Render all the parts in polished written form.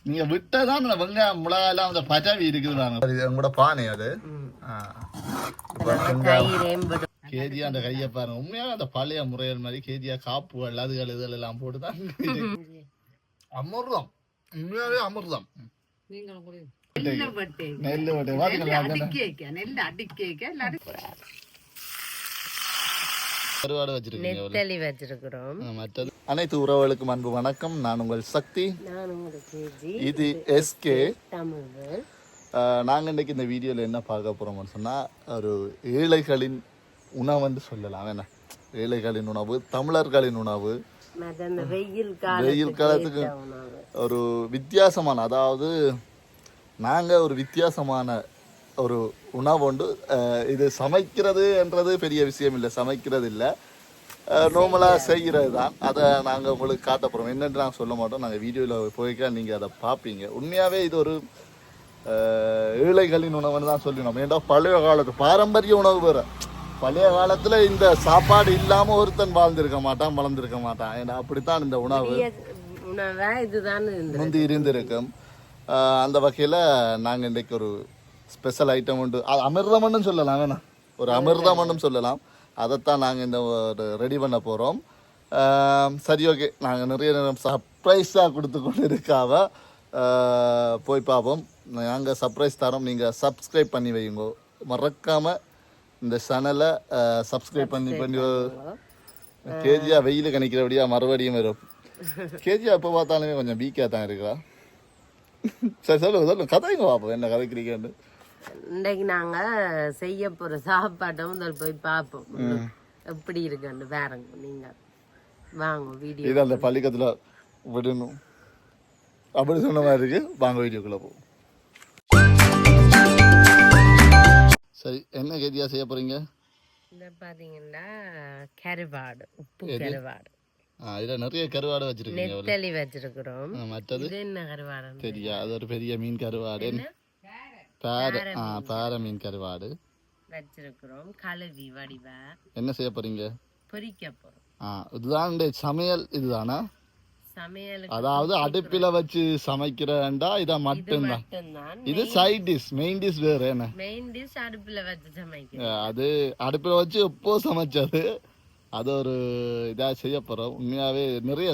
நீங்க விட்டதான் அந்த வெங்காயம் மிளகாயெல்லாம் அந்த பதவி இருக்குது உங்களோட பானை அது கேஜியா அந்த கையை பாருங்க. உண்மையாக அந்த பழைய முறைகள் மாதிரி கேஜியா காப்புகள் அதுகள் இதெல்லாம் போட்டுதான் அமிர்தம். உண்மையாவே அமிர்தம். நெல்லு கருவாடு வச்சிருக்கோம். மற்றது அனைத்து உறவுகளுக்கும் அன்பு வணக்கம். நான் உங்கள் சக்தி, இது எஸ்கே தமிழ். நாங்கள் இன்றைக்கி இந்த வீடியோவில் என்ன பார்க்க போகிறோம்னு சொன்னால், ஒரு ஏழைகளின் உணவுன்னு சொல்லலாம். என்ன ஏழைகளின் உணவு, தமிழர்களின் உணவு, வெயில் காலத்துக்கு ஒரு வித்தியாசமான, அதாவது நாங்கள் ஒரு வித்தியாசமான ஒரு உணவு உண்டு. இது சமைக்கிறது என்றது பெரிய விஷயம் இல்லை, சமைக்கிறது இல்லை, நார்மலாக செய்கிறது தான். அதை நாங்கள் உங்களுக்கு காட்ட போகிறோம். என்னென்று நாங்கள் சொல்ல மாட்டோம், நாங்கள் வீடியோவில் போய்க்க நீங்கள் அதை பார்ப்பீங்க. உண்மையாகவே இது ஒரு ஏழைகளின் உணவுன்னு தான் சொல்லணும். ஏன்னா பழைய காலத்து பாரம்பரிய உணவு வேறு. பழைய காலத்தில் இந்த சாப்பாடு இல்லாமல் ஒருத்தன் வாழ்ந்திருக்க மாட்டான், வளர்ந்துருக்க மாட்டான். ஏன்னா அப்படித்தான் இந்த உணவு முந்தி இருந்திருக்கும். அந்த வகையில் நாங்கள் இன்றைக்கு ஒரு ஸ்பெஷல் ஐட்டம் உண்டு. அது அமிர்தமன்னு சொல்லலாம், வேணா ஒரு அமிர்தமன்னு சொல்லலாம். அதைத்தான் நாங்கள் இந்த ரெடி பண்ண போகிறோம். சரி, ஓகே. நாங்கள் நிறைய நேரம் சர்ப்ரைஸாக கொடுத்து கொண்டு இருக்காவ போய் பார்ப்போம். நாங்கள் சர்ப்ரைஸ் தரோம். நீங்கள் சப்ஸ்கிரைப் பண்ணி வைங்க, மறக்காமல் இந்த சேனலை சப்ஸ்கிரைப் பண்ணி கேஜியா வெயில் கணிக்கிறபடியா மறுபடியும் வரும். கேஜியா எப்போ பார்த்தாலுமே கொஞ்சம் வீக்காக தான் இருக்கா. சரி, சொல்லுங்க கதைங்க பார்ப்போம், என்ன கதைக்கிறீங்கன்னு. இன்றைக்கு நாங்கள் செய்ய போகிற சாப்பாட்டை முதல் போய் பார்ப்போம் எப்படி இருக்குன்னு. வேறங்க நீங்கள் வாங்க வீடியோ. இது அந்த பள்ளிக்கத்தில் விடணும் அப்படி சொன்ன மாதிரி இருக்கு. வாங்க வீடியோக்குள்ளே போவோம். சரி, என்ன கேஜியா செய்ய போகிறீங்க? இந்த பார்த்தீங்கன்னா கருவாடு, உப்பு கருவாடு. இதில் நிறைய கருவாடு வச்சிருக்கீங்க. நெத்தலி வச்சிருக்கிறோம். மற்றது என்ன கருவாடு தெரியா? அது ஒரு பெரிய மீன் கருவாடு, பாறை மீன் கருவாடு வச்சிருக்கிறோம். கழுவி வடிவா என்ன செய்ய போறீங்க? பொரிக்க போறோம். இதுதான் சமையல். இதுதானா சமையல்? அதாவது அடுப்பில வச்சு சமைக்கிறேன்டா இதை மட்டும்தான். இது சைட் டிஷ், மெயின் டிஷ் வேற. என்ன மெயின் டிஷ் அடுப்பில வச்சு சமைக்க. அது அடுப்பில வச்சு எப்போ சமைச்சது, அது ஒரு இதாக செய்ய போகிறோம். உண்மையாகவே நிறைய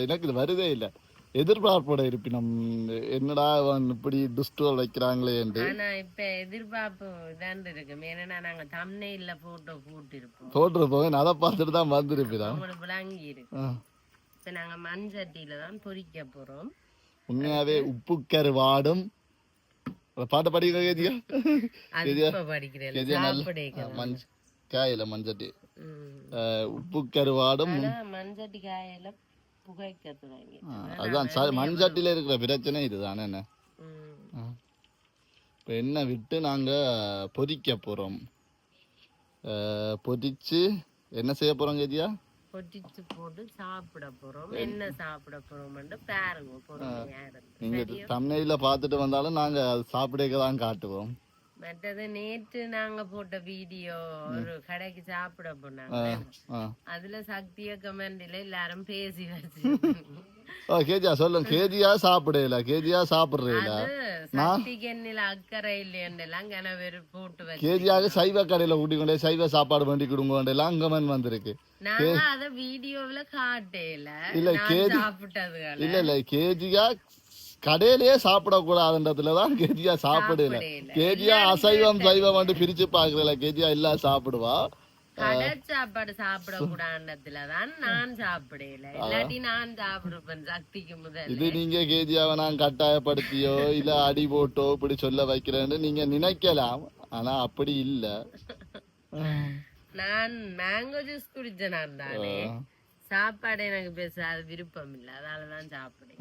எனக்கு இது வருதே இல்லை. எதிர்பார்ப்போட இருப்பினம், என்னடா இப்படி டிஸ்டோல் வைக்கிறாங்களே என்று. ஆனால் இப்போ எதிர்பார்ப்பு இதாண்டு இருக்கு. ஏன்னா நாங்கள் தம்ப்நெயில்ல போட்டோ போட்டிருப்போம், அதை பார்த்துட்டு தான் வந்திருப்போம். உங்களுக்கு விளங்கி இருக்கு. இப்போ நாங்கள் மண்சட்டியில தான் பொரிக்க போகிறோம். உண்மையாகவே உப்பு கருவாடும் பாட்டை படிக்க கேதியா காயில மண்சட்டி உப்பு கருவாடும் மண்சட்டி காயில புகைக்க தொடங்கி. அதுதான் மண்சட்டியில இருக்கிற பிரச்சனை இதுதானே. என்ன இப்போ என்ன விட்டு நாங்கள் பொரிக்க போகிறோம். பொரிச்சு என்ன செய்ய போகிறோம் கேதியா? பொரிச்சு போட்டு சாப்பிட போகிறோம். என்ன சாப்பிட போகிறோம்னு பாருங்க. நீங்கள் தம்ப்நெயில்ல பார்த்துட்டு வந்தாலும் நாங்கள் அது சாப்பிடக்க தான் காட்டுவோம். மற்றது நேற்று நாங்க போட்ட வீடியோ ஒரு கடைக்கு சாப்பிட போனாங்க. அதுல சக்திய கமெண்ட்ல எல்லாரும் பேசி வச்சு கேஜியா சொல்லுங்க. கேஜியா சாப்பிடல, கேஜியா சாப்பிடுறீல, சக்திக்கு என்னில அக்கறை இல்லையெல்லாம் கனவேறு போட்டு வச்சு கேஜியாக சைவ கடையில கூட்டிக்கொண்டே சைவ சாப்பாடு வேண்டி கொடுங்க கமெண்ட் வந்திருக்கு. நாங்க அத வீடியோல காட்டேல. இல்ல கேஜி சாப்பிட்டது இல்ல கேஜியா கடையிலேயே சாப்பிடக்கூடாதுன்றதுலதான் கேஜியா சாப்பிடல. கேஜியா அசைவம் சைவம் வந்து பிரிச்சு பாக்குறல. கேஜியா எல்லாம் சாப்பிடுவா. கடை சாப்பாடு சாப்பிடக்கூடாதுன்றதுலதான் நான் சாப்பிடல. இல்லாட்டி நான் சாப்பிடுவேன் சக்திக்கு முதல். இது நீங்க கேஜியாவை நான் கட்டாயப்படுத்தியோ இல்ல அடி போட்டோ இப்படி சொல்ல வைக்கிறேன்னு நீங்க நினைக்கலாம். ஆனா அப்படி இல்ல. நான் மேங்கோ ஜூஸ் குடிச்சேன் தானே. சாப்பாடு எனக்கு பேசாத விருப்பம் இல்லை, அதனாலதான் சாப்பிடுறேன்.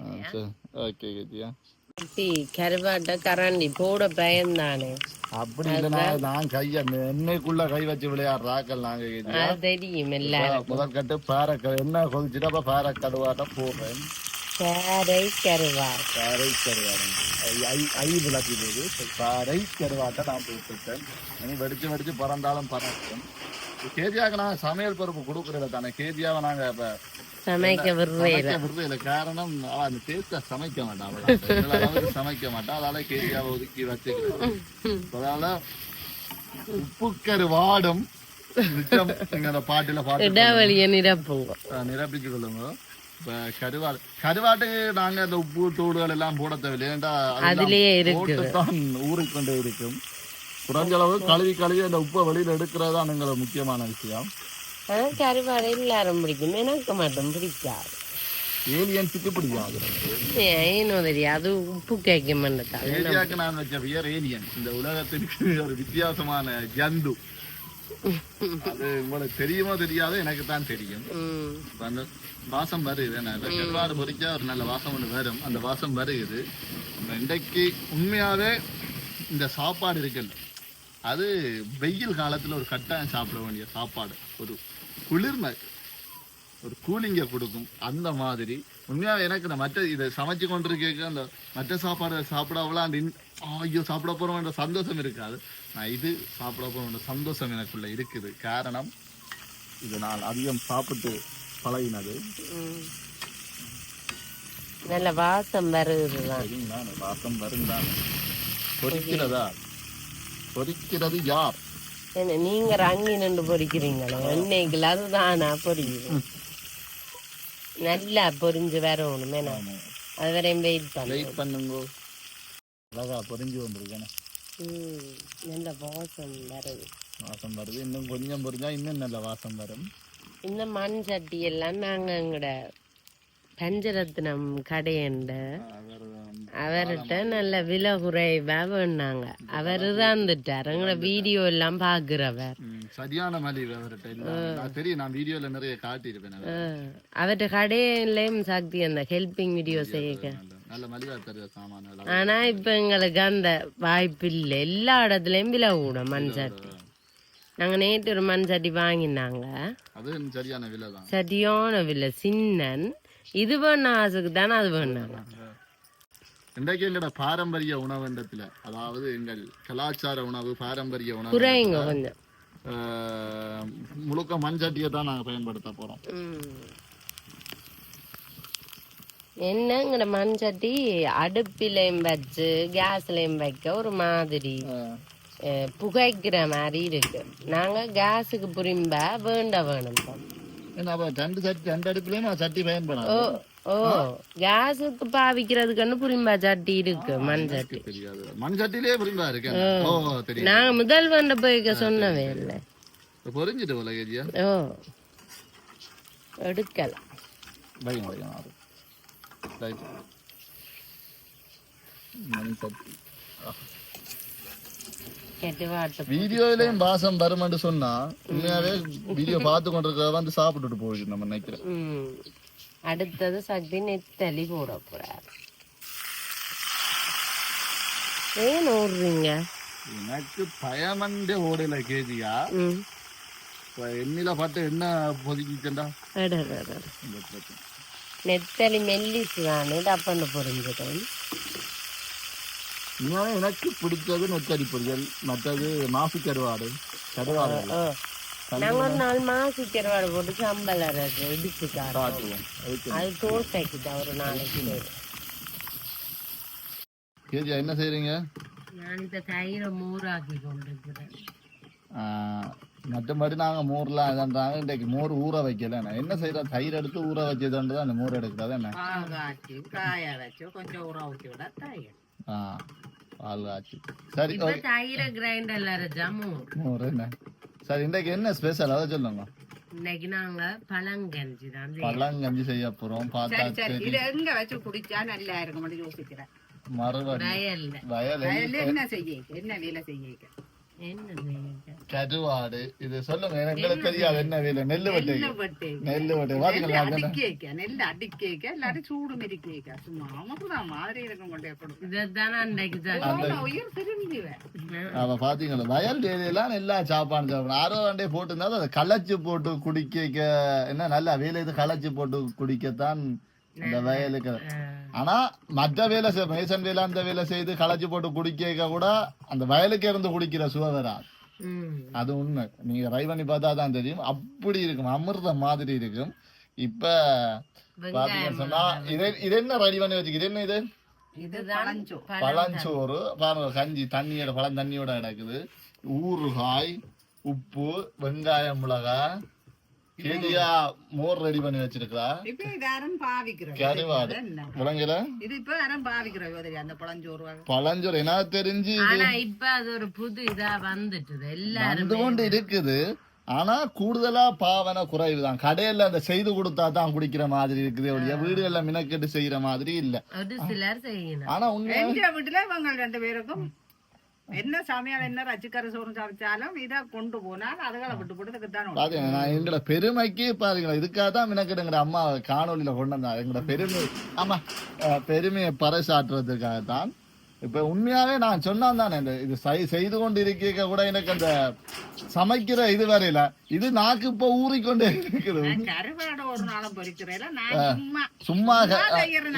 கருவாட்ட கரண்டி போட பயந்தானே. அப்படி நான் கைய எண்ணெய்க்குள்ள கை வச்சு விளையாடுறாக்கள் நாங்க தெரியும். எல்லாரும் முதற்கட்டு பாறை என்ன கொதிச்சுட்டு அப்ப பாறை கருவாட்ட போடுறேன். பாறை கருவாடு, பாறை கருவாடு விளக்கி போகுது. பாறை கருவாட்டை நான் போட்டுட்டேன். இனி வெடிச்சு வெடிச்சு பறந்தாலும் பறக்கும். கேஜியாவுக்கு நாங்க சமையல் பொறுப்பு கொடுக்கறத தானே. கேஜியாவை நாங்க இப்ப சமைக்க விடுறதில்ல. காரணம் அவ அந்த டேஸ்டா சமைக்க மாட்டான், சமைக்க மாட்டான். அதனால கேஜியாவை ஒதுக்கி வச்சுக்கிறேன். அதனால உப்புக்கரு வாடும் நிச்சயம் எங்க பாட்டுல இடைவெளியை நிரப்பிச்சு கொள்ளுங்க. இப்ப கருவாட்டுக்கு நாங்க அந்த உப்பு தூள்கள் எல்லாம் போட தேவையில்லை, போட்டுதான் ஊறிக்கொண்டே இருக்கும். குறைஞ்ச அளவு கழுவி அந்த உப்பை வெளியில எடுக்கிறது தான் எங்களை முக்கியமான விஷயம். கருவாடு எல்லாரும் பிடிக்கும், எனக்கு மட்டும் பிடிக்காது. ஏலியன்ஸுக்கு பிடிக்காது. ஏனோ தெரியாது, உப்பு கேட்க மாட்டேன். ஏலியாக்கு நான் வச்ச வியர் ஏலியன், இந்த உலகத்திற்கு ஒரு வித்தியாசமான ஜந்து. அது உங்களுக்கு தெரியுமோ தெரியாதோ, எனக்கு தான் தெரியும். அந்த வாசம் வருது, கருவாடு பொறிச்சா ஒரு நல்ல வாசம் ஒன்று வரும், அந்த வாசம் வருது. இன்றைக்கு உண்மையாவே இந்த சாப்பாடு இருக்குல்ல, அது வெயில் காலத்துல ஒரு கட்டாயம் சாப்பிட வேண்டிய சாப்பாடு. ஒரு குளிர்மை, ஒரு கூலிங்க கொடுக்கும். அந்த மாதிரி உண்மையாக எனக்கு இந்த மற்ற இதை சமைச்சு கொண்டிருக்க அந்த மற்ற சாப்பாடு சாப்பிடாவெல்லாம் ஐயோ சாப்பிட போறோம்ன்ற சந்தோஷம் இருக்காது. நான் இது சாப்பிட போறோம்ன்ற சந்தோஷம் எனக்குள்ள இருக்குது. காரணம் இது நான் அதிகம் சாப்பிட்டு பழகினது. நல்ல வாசம் வருது, வாசம் வருந்தான். பொறிக்கிறதா? பொறிக்கிறது யார்? நீங்க அங்கி நின்று பொறிக்கிறீங்களோ இன்னைக்கு, அதுதானா பொரியுது. நல்லா பொரிஞ்சு வரணும், அது வரையும் வெயிட் பண்ணுங்க. அழகா பொரிஞ்சு வந்திருக்கேன். நல்ல வாசம் வருது. வாசம் வருது. இன்னும் கொஞ்சம் பொரிஞ்சா இன்னும் நல்ல வாசம் வரும். இந்த மண் சட்டி எல்லாம் நாங்க எங்கட பஞ்சரத்னம் கடையண்ட அவர்கிட்ட நல்ல விலை குறைவா வேணாங்க. அவரு இறந்துட்டார். எங்களோட வீடியோ எல்லாம் பாக்குறவர். சரியான மலிவு அவர்கிட்ட தெரியும். நான் வீடியோல நிறைய காட்டியிருப்பேன். அவர்கிட்ட கடையிலையும் சக்தி அந்த ஹெல்பிங் வீடியோ செய்ய. ஆனா இப்ப எங்களுக்கு அந்த வாய்ப்பு இல்லை. எல்லா இடத்துலயும் விலை கூட மண் சட்டி. நாங்க நேற்று ஒரு மண் சட்டி வாங்கினாங்க, சரியான விலை. சின்னன் இது வேணா ஆசைக்கு தானே அது வேணாங்க. இன்றைக்கு எங்களோட பாரம்பரிய உணவண்டத்துல, அதாவது எங்கள் கலாச்சார உணவு, பாரம்பரிய உணவு குறைங்க கொஞ்சம் முழுக்க மண் சட்டியை தான் நாங்க பயன்படுத்த போறோம். என்னங்கிற மண் சட்டி அடுப்பிலையும் வச்சு கேஸ்லயும் வைக்க ஒரு மாதிரி புகைக்கிற மாதிரி இருக்கு. நாங்க கேஸுக்கு புரிம்ப வேணும். ஓ கேஸுக்கு பாவிக்கிறதுக்குன்னு புரிம்பா சட்டி இருக்கு, மண் சட்டி. மண் சட்டிலே புரிம்பா இருக்கு. நாங்க முதல் வந்த போய்க்க சொன்னவே இல்லை. புரிஞ்சுட்டு ஓ எடுக்கலாம். வீடியோலயும் வாசம் வரும்னு சொன்னா உண்மையாவே வீடியோ பார்த்து கொண்டிருக்க வந்து சாப்பிட்டுட்டு போயிடு நம்ம நினைக்கிறேன். அடுத்தது சக்தி நெத்தலி போட போறாரு. ஏன் ஓடுறீங்க? எனக்கு பயமண்டே ஓடல கேஜியா. எண்ணில பார்த்து என்ன பொதுக்கிட்டா நெத்தலி மெல்லிசு தானே டப்பன்னு பொறிஞ்சிடும். எனக்கு பிடிச்சது நெத்தடி பொரியல், மற்றது மாசி கருவாடு. நாங்க ஒரு நாள் மாசி கருவாடு போட்டு சம்பல் இடிச்சு காட்டுவோம். அது தோசைக்கு தான் ஒரு நாளைக்கு. கேஜியா என்ன செய்றீங்க? நான் இந்த தயிரை மோராக்கி கொண்டிருக்கிறேன். மற்றபடி நாங்க மோர்லாம் இதான்றாங்க. இன்றைக்கு மோர் ஊற வைக்கல. என்ன செய்யறோம், தயிர் எடுத்து ஊற வச்சதுன்றதான் அந்த மோர் எடுக்கிறதா என்ன காய வச்சு கொஞ்சம் ஊற ஊற்றி விட தயிர். பால் காய்ச்சி. சரி, தயிரை கிரைண்டர்ல அரைச்சா மோர் என்ன. சரி, இன்றைக்கு என்ன ஸ்பெஷல் அதை சொல்லுங்க. இன்னைக்கு நாங்க பழங்கஞ்சி தான் செய்ய போறோம். பார்த்தா எங்க வச்சு குடிச்சா நல்லா இருக்கும் யோசிக்கிறேன். மறுபடியும் என்ன செய்ய, என்ன வேலை செய்ய, கருவாடு இது சொல்லுங்க. எனக்கு தெரியாது என்ன வேலை. நெல்லு வெட்டு நெல்லு வெட்டு நெல் அடிக்க எல்லாரும் சூடு மிதிக்க சும்மா மாதிரி அவ பாத்தீங்களா வயல் ஏரியாலாம் எல்லா சாப்பாடு சாப்பிடணும். ஆரோ வண்டே போட்டுருந்தாலும் அதை களைச்சு போட்டு குடிக்க என்ன நல்லா வேலை. இது களைச்சு போட்டு குடிக்கத்தான் இந்த வயலுக்கு. ஆனா மற்ற வேலை மேசன் வேலை அந்த வேலை செய்து களைச்சு போட்டு குடிக்க கூட அந்த வயலுக்கு இருந்து குடிக்கிற சுவரா அது உண்மை. நீங்க ட்ரை பண்ணி பார்த்தா தான் தெரியும். அப்படி இருக்கும், அமிர்த மாதிரி இருக்கும். இப்ப பாத்தீங்கன்னு சொன்னா இது என்ன ரெடி பண்ணி வச்சுக்க, இது என்ன இது பழஞ்சோறு பாருங்க, கஞ்சி தண்ணியோட பழம் தண்ணியோட கிடக்குது, ஊறுகாய், உப்பு, வெங்காயம், மிளகாய், கேதியா மோர் ரெடி பண்ணி வச்சிருக்கா. கருவாடு முழங்கல பழஞ்சோறு என்ன தெரிஞ்சு இப்ப அது ஒரு புது இதா வந்துட்டு கொண்டு இருக்குது. ஆனா கூடுதலா பாவனை குறைவுதான். கடையில அந்த செய்து கொடுத்தா தான் குடிக்கிற மாதிரி இருக்குது ஒழிய வீடுகள்ல மினக்கெட்டு செய்யற மாதிரி இல்ல. ஆனா உங்க வீட்டுல இவங்க 2 பேருக்கும் என்ன சமையல் என்ன ரச்சிக்கரை சோறு சமைச்சாலும் இதை கொண்டு போனால் அதுகளை விட்டு போட்டு நான் எங்களோட பெருமைக்கு பாருங்களா, இதுக்காக தான் மினக்கெடுங்கிற அம்மா காணொலியில கொண்டு வந்தா. எங்களோட பெருமை ஆமா பெருமையை பறைசாற்றுறதுக்காக தான். இப்ப உண்மையாவே நான் சொன்னான் தானே, இந்த இது செய்து கொண்டு இருக்க கூட எனக்கு அந்த சமைக்கிற இது வரையில இது நாக்கு இப்ப ஊறிக்கொண்டே இருக்குது. சும்மா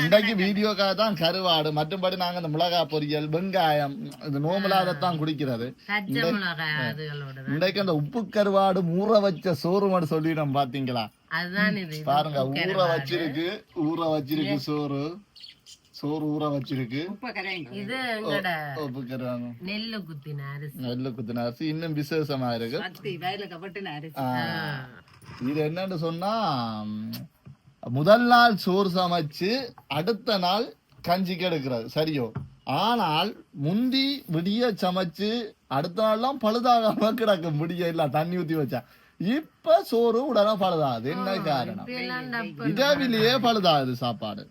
இன்றைக்கு வீடியோக்காக தான் கருவாடு, மற்றபடி நாங்க இந்த மிளகாய் பொரியல், வெங்காயம், இந்த நோம்பலாதான் குடிக்கிறது. இன்றைக்கு அந்த உப்பு கருவாடு ஊற வச்ச சோறு மட்டும் சொல்லிடும் பாத்தீங்களா, பாருங்க ஊற வச்சிருக்கு சோறு ஊற வச்சிருக்கு. இது நெல்லு குத்தின அரிசி இன்னும் விசேஷமா இருக்கு. இது என்னன்னு சொன்னா, முதல் நாள் சோறு சமைச்சு அடுத்த நாள் கஞ்சிக்கு எடுக்கிறது சரியோ. ஆனால் முந்தி விடிய சமைச்சு அடுத்த நாள்லாம் பழுதாகாம கிடக்க முடிய இல்ல தண்ணி ஊத்தி வச்சா. இப்ப சோறு உடனே பழுதாது. என்ன காரணம்? இரவிலேயே பழுதாகுது சாப்பாடு.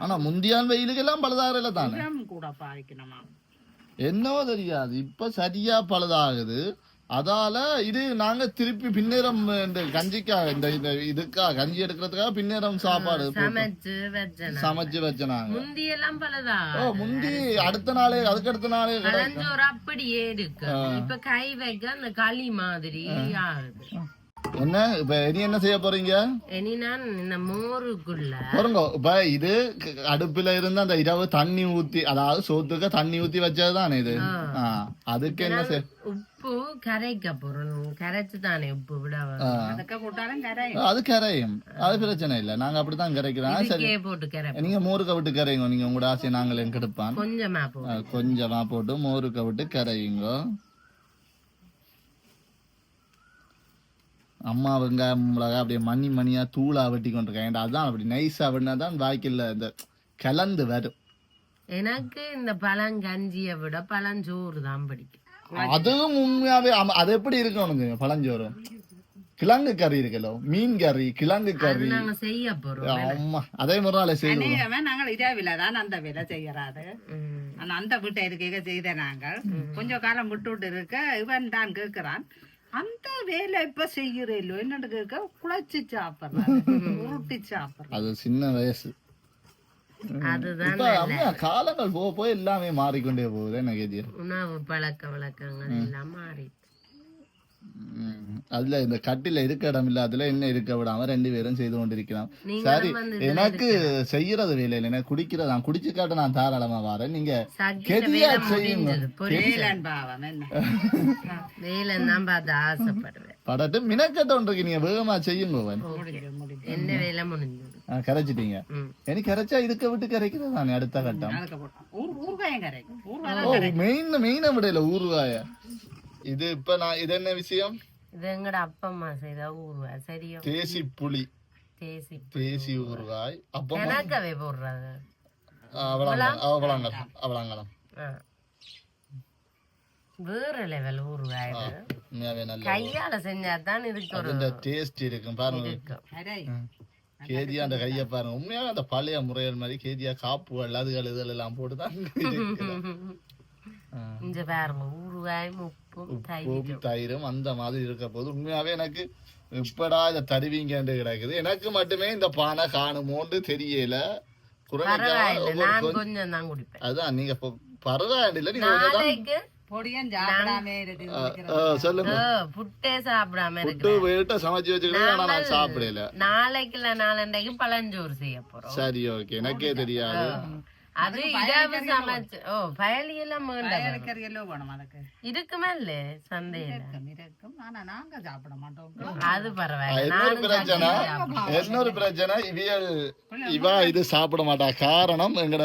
ஆனா முந்தியான் வெயிலுக்கு எல்லாம் பழுதாகல தானே, என்னவோ தெரியாது. இப்ப சரியா பழுதாகுது. அதால இது நாங்க திருப்பி பின்னேரம் இந்த கஞ்சிக்கா இந்த இதுக்கா கஞ்சி எடுக்கிறதுக்காக பின்னேரம் சாப்பாடு சமைச்சு வச்சனாங்க. முந்தி அடுத்த நாளே அதுக்கு அடுத்த நாளே அப்படியே இருக்கு. இப்ப கை வைக்க அந்த களி மாதிரி ஆகுது. என்ன இப்ப இனி என்ன செய்ய போறீங்க? பாருங்க, இப்ப இது அடுப்புல இருந்து அந்த இரவு தண்ணி ஊத்தி, அதாவது சோத்துக்கு தண்ணி ஊத்தி வச்சதுதானே இது. அதுக்கு என்ன உப்பு கரைக்க போறோம், கரைச்சு தானே உப்பு விட அது கரையும், அது பிரச்சனை இல்ல. நாங்க அப்படித்தான் கரைக்கிறோம். சரி நீங்க மோருக்க விட்டு கரையுங்க, நீங்க உங்களோட ஆசையை நாங்களே கெடுப்பான். கொஞ்சமா போட்டு மோருக்க விட்டு கரையுங்க. அம்மா வெங்காயம் மிளகா அப்படியே மணியா தூளா வெட்டி கொண்டிருக்காங்க. அதான் அப்படி நைஸா வெட்டினா தான் வாய்க்கில் இந்த கலந்து வரும். எனக்கு இந்த பழங்கஞ்சியை விட பழஞ்சோறு தான் பிடிக்கும். அதுவும் உண்மையாவே அது எப்படி இருக்கணுங்க பழஞ்சோறு? கிழங்கு கறி இருக்கலோ, மீன் கறி, கிழங்கு கறி செய்ய போறோம். ஆமா அதே முறை செய்வோம். நாங்கள் இதே விலை தான் அந்த விலை செய்யறாரு. அந்த வீட்டை இருக்க செய்த நாங்கள் கொஞ்சம் காலம் விட்டு இருக்க இவன் தான் கேட்கிறான், அந்த வேலை இப்ப செய்யறோ என்னன்னு கேட்க குழைச்சு சாப்பிடுறாங்க, உருட்டி சாப்பிடுறாங்க. அது சின்ன வயசு. காலங்கள் போக போய் எல்லாமே மாறிக்கொண்டே போகுது. என்ன கேதியா உணவு பழக்க வழக்கங்கள் எல்லாம் மாறி அதுல இந்த கட்டில இருக்க இடம் இல்ல, அதுல என்ன இருக்க விடாம 2 பேரும் செய்து கொண்டிருக்கலாம். சரி எனக்கு செய்யறது வேலை இல்லை, எனக்கு குடிக்கிறது நான் குடிச்சு காட்ட நான் தாராளமா வரேன். நீங்க கெதியா செய்யுங்க படட்டு மினக்கட்ட ஒன்றுக்கு நீங்க வேகமா செய்யுங்க. என்ன வேலை முடிஞ்சது கரைச்சிட்டீங்க. எனக்கு கரைச்சா இதுக்க விட்டு கரைக்கிறது தானே அடுத்த கட்டம். மெயின விடையில ஊறுகாய இது. இப்ப நான் இது என்ன விஷயம்? இது எங்கட அப்பா அம்மா செய்த ஊறுகாய். சரியா தேசி புளி தேசி ஊறுகாய் அப்பா எனக்கவே போடுறாங்க. அவளாங்கலம் வேற லெவல் ஊறுகாய். கையால செஞ்சாதான் இதுக்கு ஒரு டேஸ்ட் இருக்கும். பாருங்க கேதியா அந்த கைய பாருங்க, உண்மையாக அந்த பழைய முறைகள் மாதிரி கேதியா காப்புகள் அதுகள் இதெல்லாம் எல்லாம் போட்டுதான் இங்க பாருங்க ஊறுகாயும் உப்பும் தயிரும் அந்த மாதிரி இருக்க போது உண்மையாவே எனக்கு இப்படா இதை தருவீங்கன்னு கிடக்குது. எனக்கு மட்டுமே இந்த பானை காணுமோன்னு தெரியல. அதுதான் நீங்க பரவாயில்ல. நீங்க நாளைக்கு நாளைக்கு பழஞ்சோறு செய்ய போறோம். சரி ஓகே, எனக்கே தெரியாது. அது இரவு சமைச்சு பயலி எல்லாம் பயலுக்கறி எல்லாம் வேணும் அதுக்கு இருக்குமே இல்ல சந்தையில இருக்கும் ஆனா நாங்க சாப்பிட மாட்டோம். அது பரவாயில்ல. இன்னொரு பிரச்சனை இவா இது சாப்பிட மாட்டா. காரணம் எங்கட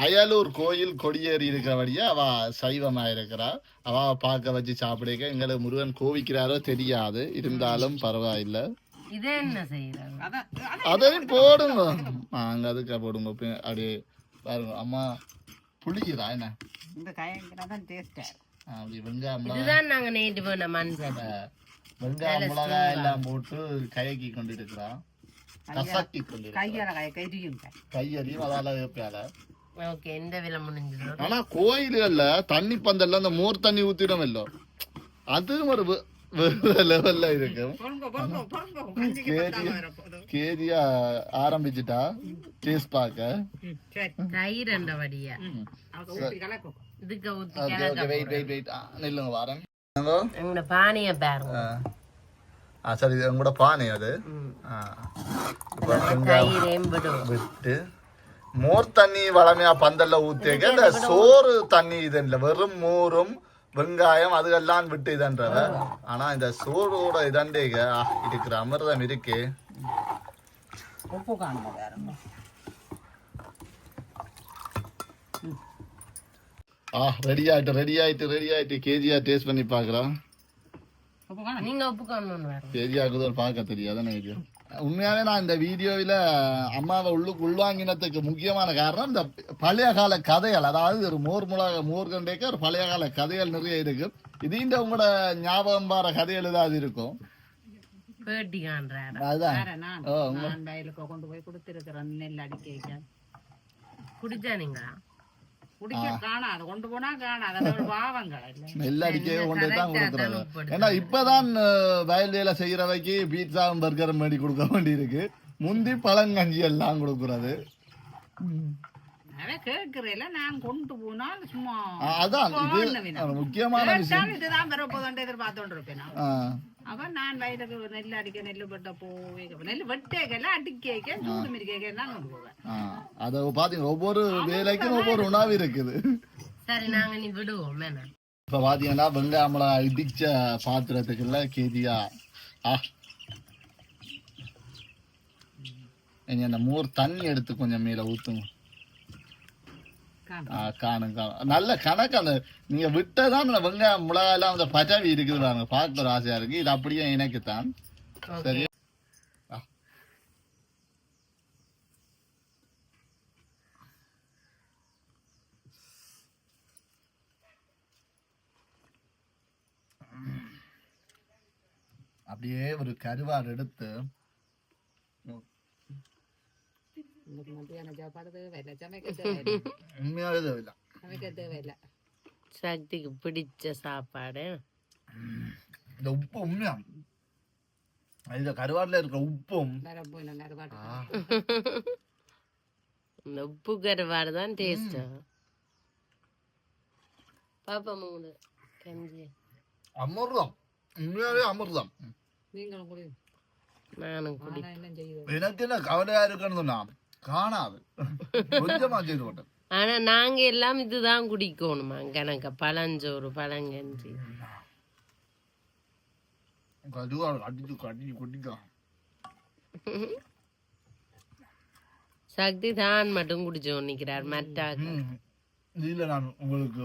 அயலூர் கோயில் கொடியேறி இருக்கிறபடியா அவ சைவமா இருக்கிறா. அவ பார்க்க வச்சு சாப்பிடுக்க எங்களுக்கு முருகன் கோவிக்கிறாரோ தெரியாது. இருந்தாலும் பரவாயில்ல. இதே என்ன செய்யறாங்க அதையும் போடுங்க. அங்க அதுக்கா போடுங்க. அப்படியே பாருங்க அம்மா புளிக்குதா என்ன இந்த காயங்கிறதான் டேஸ்டா. அப்படி வெங்காயம் இதுதான் நாங்க நேற்று போன மண்சல் வெங்காயம் மிளகாய் எல்லாம் போட்டு கயக்கி கொண்டு இருக்கிறான். கசக்கி கொண்டு கையறியும் அதால வைப்பால. ஓகே இந்த விலை முடிஞ்சிடும். ஆனா கோயில்கள்ல தண்ணி பந்தல்ல அந்த மோர் தண்ணி ஊத்திடும் இல்ல, அது ஒரு லெவல்ல இருக்கும். கேதியா ஆரம்பிச்சுட்டா டேஸ்ட் பார்க்க தயிர் அந்த வடியா இதுக்கு நெல்லுங்க வாரம் எங்களோட பானைய பாருங்க. சரி இது உங்களோட பானை. அது விட்டு மோர் தண்ணி வளமையா பந்தல்ல ஊத்திக்க இந்த சோறு தண்ணி இது இல்ல, வெறும் மோரும் வெங்காயம் அதுகெல்லாம் விட்டு இதன்றவ. ஆனா இந்த சோறோட இதண்டேக இருக்கிற அமிர்தம் இருக்கு. உப்பு காணுங்க ரெடி ஆயிட்டு கேஜியா டேஸ்ட் பண்ணி பாக்குறோம். நீங்க உப்பு காணணும் கேஜியாக்குதான் பார்க்க தெரியாது எனக்கு. உண்மையாவே நான் இந்த வீடியோவில அம்மாவை உள்வாங்கினதுக்கு முக்கியமான காரணம் இந்த பழைய கால கதைகள். அதாவது ஒரு மோர் கண்டேக்க ஒரு பழைய கால கதைகள் நிறைய இருக்கு. இது இந்த உங்களோட ஞாபகம் பார கதைகள் ஏதாவது இருக்கும். கொண்டு போய் கொடுத்திருக்கிறேன் நெல் அடிக்க குடிச்சானீங்களா? நெல் அடிக்க கொண்டு தான் கொடுக்குறாங்க. ஏன்னா இப்பதான் வயல்வேலை செய்யறவைக்கு பீட்சாவும் பர்கரும் மேடி கொடுக்க வேண்டி இருக்கு. முந்தி பழங்கஞ்சி எல்லாம் கொடுக்கறது. அதான் முக்கியமான விஷயம். அவன் நான் வயலுக்கு நெல் அடிக்க நெல் வெட்ட போவே நெல் வெட்டேக்கெல்லாம் அடிக்க சூடு மிரிக்கெல்லாம் கொண்டு போவேன். அத பாத்தீங்க ஒவ்வொரு வேலைக்கும் ஒவ்வொரு உணவு இருக்குது. சரி நாங்க நீ விடுவோம். இப்ப பாத்தீங்கன்னா வெங்காயம்ல இடிச்ச பாத்திரத்துக்குள்ள கேதியா அந்த மோர் தண்ணி எடுத்து கொஞ்சம் மேல ஊத்துங்க. காணும் நல்ல கணக்கு. அந்த நீங்க விட்டதான் அந்த வெங்காயம் மிளகாய் எல்லாம் அந்த பஜாவி இருக்குது பாருங்க, பார்க்க ஒரு ஆசையா இருக்கு. இது அப்படியே எனக்குத்தான். சரி அப்படியே ஒரு கருவாடு எடுத்து உண்மையாவே தேவையில்லை. சக்திக்கு பிடிச்ச சாப்பாடு இந்த உப்பு உண்மையா இந்த கருவாடுல இருக்க உப்பும் இந்த உப்பு கருவாடு தான் டேஸ்ட். பாப்பா மூணு கஞ்சி அமிர்தம், உண்மையாவே அமிர்தம். நானும் குடி. எனக்கு என்ன கவலையா இருக்குன்னு சொன்னா காணாது கொஞ்சமா செய்து போட்டேன். ஆனா நாங்க எல்லாம் இதுதான் குடிக்கணுமா கணக்க பழஞ்சோறு பழங்கஞ்சி சக்தி தான் மட்டும் குடிச்சோம் நிக்கிறார். மற்ற இல்ல நான் உங்களுக்கு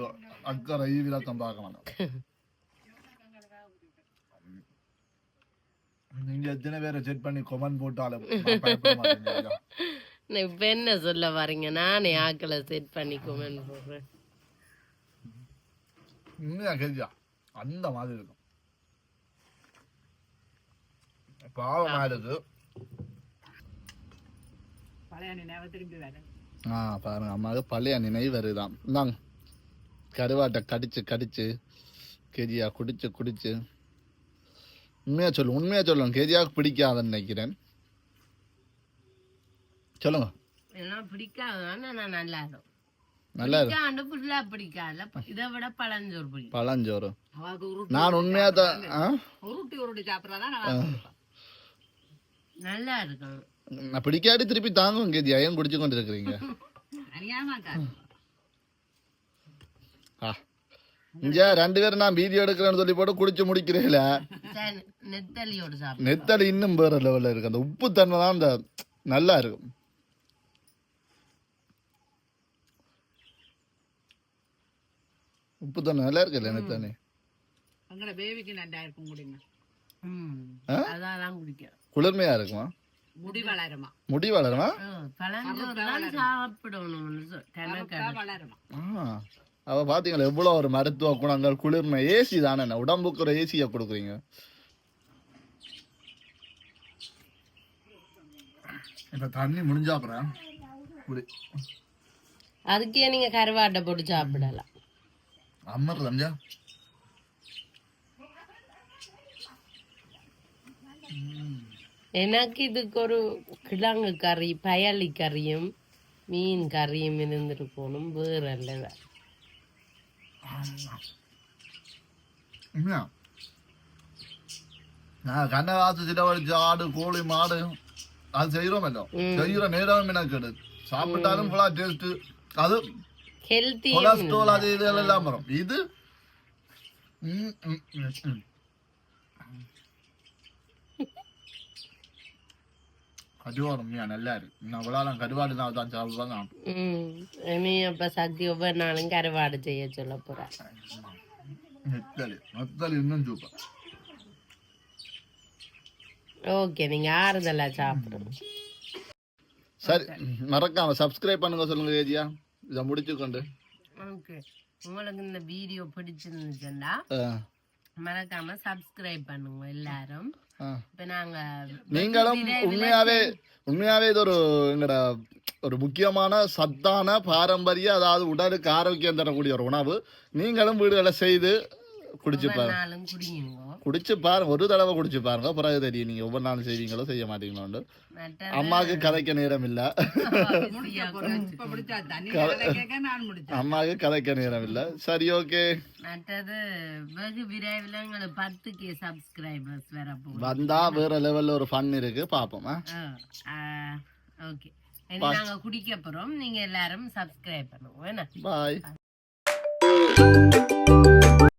அக்கறை விளக்கம் பார்க்க மாட்டேன். நீங்க எத்தனை பேரை செட் பண்ணி கொமெண்ட் போட்டாலும் இப்ப என்ன சொல்ல வரீங்க? நானே ஆக்களை செட் பண்ணி கொமெண்ட் போடுறேன். அந்த மாதிரி இருக்கும். பாவமா இருக்கு. பாருங்க அம்மாவுக்கு பழைய நினைவு வருதான். இந்தாங்க கருவாட்டை கடிச்சு கேஜியா குடிச்சு உண்மையா சொல்லுங்க. கேஜியாவுக்கு பிடிக்காதுன்னு நினைக்கிறேன். சொல்லுங்க. பழஞ்சோறு நான் உண்மையா தான் நல்லா இருக்கும். பிடிக்காடி திருப்பி தாங்க கேஜியா ஏன் குடிச்சு கொண்டு இருக்கிறீங்க? அறியாம காசு இங்க 2 பேரும் நான் வீடியோ எடுக்கிறேன்னு சொல்லி போட்டு குடிச்சு முடிக்கிறீங்கள. நெத்தலியோடு சாப்பிடு. நெத்தலி இன்னும் வேற லெவல்ல இருக்கு. அந்த உப்பு தன்மை தான் அந்த நல்லா இருக்கும். உப்பு தன்மை நல்லா இருக்குல்ல நெத்தலி. அங்கட பேபிக்கு நல்லா இருக்கும் குடிங்க. அதான் குடிக்க குளிர்மையா இருக்குமா? முடி வளருமா? முடி வளருமா? அவ பாத்தீங்களா எவ்வளவு ஒரு மருத்துவ குணங்கள், குளிர்மை. ஏசி தானே உடம்புக்கு ஒரு ஏசியை கொடுக்குறீங்க. இப்ப தண்ணி முடிஞ்சா அப்புறம் அதுக்கே நீங்க கருவாட்டை போட்டு சாப்பிடலாம். அம்மர் தஞ்சா எனக்கு இதுக்கு ஒரு கிழங்கு கறி, பயலி கறியும் மீன் கறியும் இருந்திருக்கணும். வேற இல்ல. நான் கண்ணகாசு சிலவழிச்சு ஆடு கோழி மாடு அது செய்யறோமല്ലോ. செய்யற நேரம் எனக்கு சாப்பிட்டாலும் ஃபுல்லா டேஸ்ட். அது ஹெல்த்தி, கொலஸ்ட்ரால் அது இது எல்லாம் வரும். இது கருவாடு நல்லா இருக்கு. நான் அவ்வளோ கருவாடு தான் தான் சாப்பிடுவாங்க. நீ அப்ப சக்தி ஒவ்வொரு நாளும் கருவாடு செய்ய சொல்ல போற. நெத்தலி இன்னும் சூப்பர். ஓகே, நீங்க ஆறுதலா சாப்பிடுங்க. சரி, மறக்காம சப்ஸ்கிரைப் பண்ணுங்க சொல்லுங்க ஏஜியா. இதை முடிச்சுக்கொண்டு ஓகே, உங்களுக்கு இந்த வீடியோ பிடிச்சிருந்துச்சுன்னா மறக்காம சப்ஸ்கிரைப் பண்ணுங்க எல்லாரும். இப்ப நாங்க நீங்களும் உண்மையாவே இது எங்கட ஒரு முக்கியமான சத்தான பாரம்பரிய, அதாவது உடலுக்கு ஆரோக்கியம் தரக்கூடிய ஒரு உணவு. நீங்களும் வீடுகளை செய்து குடிச்சு பாருங்க. ஒரு தடவை குடிச்சு பாருங்க, பிறகு தெரியும் நீங்க ஒவ்வொரு நாளும் செய்வீங்களோ செய்ய மாட்டீங்களோ. அம்மாவுக்கு கதைக்க நேரம் இல்ல, அம்மாவுக்கு கதைக்க நேரம் இல்ல. சரி, ஓகே. மற்றது வெகு விரைவில் 10K சப்ஸ்கிரைபர்ஸ் வந்தா வேற லெவல்ல ஒரு ஃபன் இருக்கு, பாப்போம். ஓகே, நாங்க குடிக்க போறோம். நீங்க எல்லாரும் சப்ஸ்கிரைப் பண்ணுங்க. பாய்.